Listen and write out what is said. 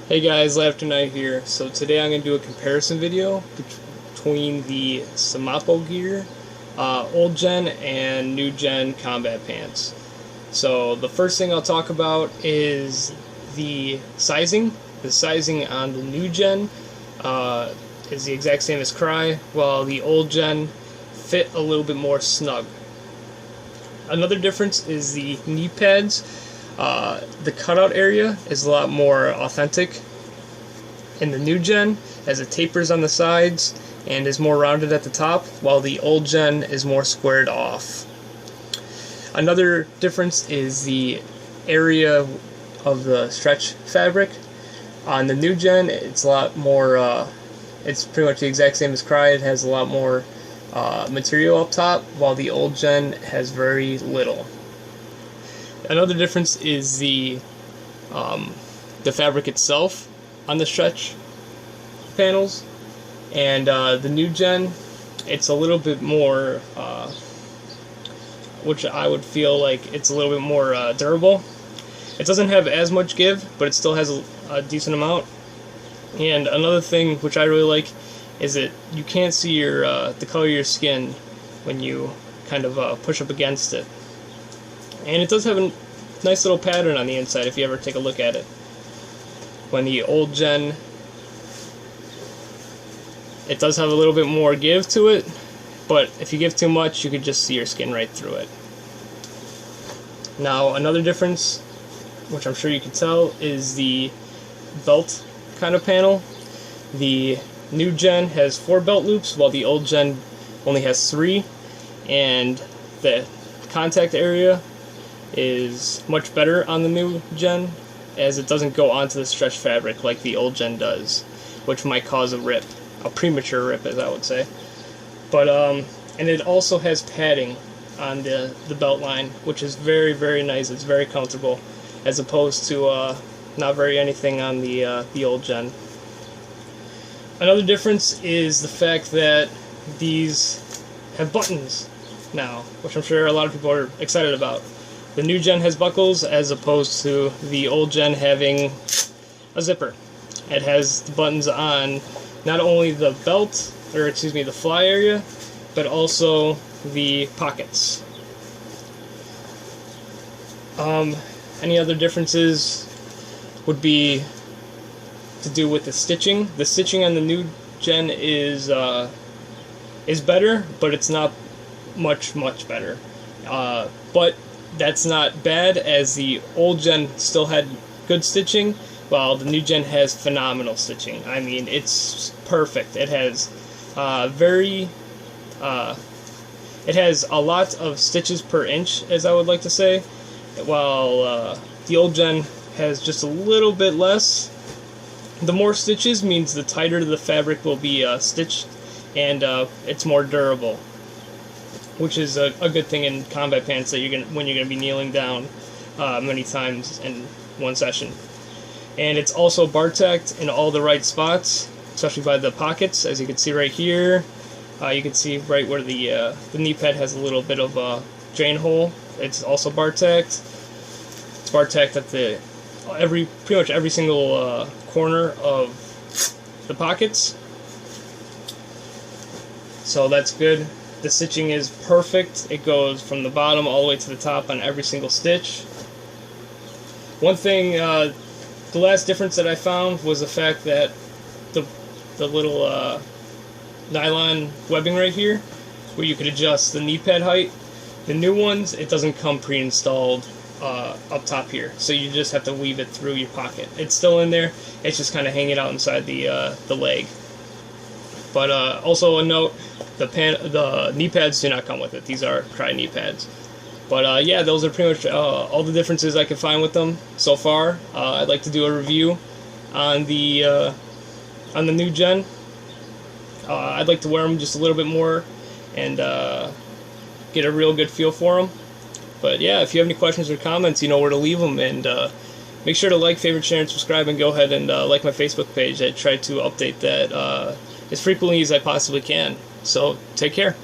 Hey guys, Laughter Night here. So today I'm going to do a comparison video between the Semapo gear, old gen and new gen combat pants. So the first thing I'll talk about is the sizing. The sizing on the new gen is the exact same as Cry, while the old gen fit a little bit more snug. Another difference is the knee pads. The cutout area is a lot more authentic in the new gen, as it tapers on the sides and is more rounded at the top, while the old gen is more squared off. Another difference is the area of the stretch fabric. On the new gen, it's a lot more, it's pretty much the exact same as Cry. It has a lot more material up top, while the old gen has very little. Another difference is the fabric itself on the stretch panels, and the new gen, it's a little bit more, which I would feel like it's a little bit more durable. It doesn't have as much give, but it still has a decent amount. And another thing which I really like is that you can't see your the color of your skin when you kind of push up against it. And it does have a nice little pattern on the inside if you ever take a look at it. When the old gen, it does have a little bit more give to it, but if you give too much, you could just see your skin right through it. Now, another difference, which I'm sure you can tell, is the belt kind of panel. The new gen has 4 belt loops, while the old gen only has 3, and the contact area is much better on the new gen, as it doesn't go onto the stretch fabric like the old gen does, which might cause a rip, a premature rip, as I would say. But and it also has padding on the belt line, which is very, very nice. It's very comfortable, as opposed to not very anything on the old gen. Another difference is the fact that these have buttons now, which I'm sure a lot of people are excited about. The new gen has buckles, as opposed to the old gen having a zipper. It has the buttons on not only the belt, or excuse me, the fly area, but also the pockets. Any other differences would be to do with the stitching. The stitching on the new gen is better, but it's not much better. But that's not bad, as the old gen still had good stitching, while the new gen has phenomenal stitching. I mean, it's perfect. It has it has a lot of stitches per inch, as I would like to say, while the old gen has just a little bit less. The more stitches means the tighter the fabric will be stitched, and it's more durable, which is a good thing in combat pants that when you're gonna be kneeling down many times in one session. And it's also bar tacked in all the right spots, especially by the pockets, as you can see right here. You can see right where the knee pad has a little bit of a drain hole. It's also bar tacked. It's bar tacked at pretty much every single corner of the pockets. So that's good. The stitching is perfect. It goes from the bottom all the way to the top on every single stitch. One thing, the last difference that I found was the fact that the little nylon webbing right here, where you could adjust the knee pad height. The new ones, it doesn't come pre-installed up top here, so you just have to weave it through your pocket. It's still in there. It's just kind of hanging out inside the leg. But also a note: the knee pads do not come with it. These are Cry knee pads. But yeah, those are pretty much all the differences I could find with them so far. I'd like to do a review on the new gen. I'd like to wear them just a little bit more and get a real good feel for them. But yeah, if you have any questions or comments, you know where to leave them. And make sure to like, favorite, share, and subscribe, and go ahead and like my Facebook page. I try to update that as frequently as I possibly can. So take care.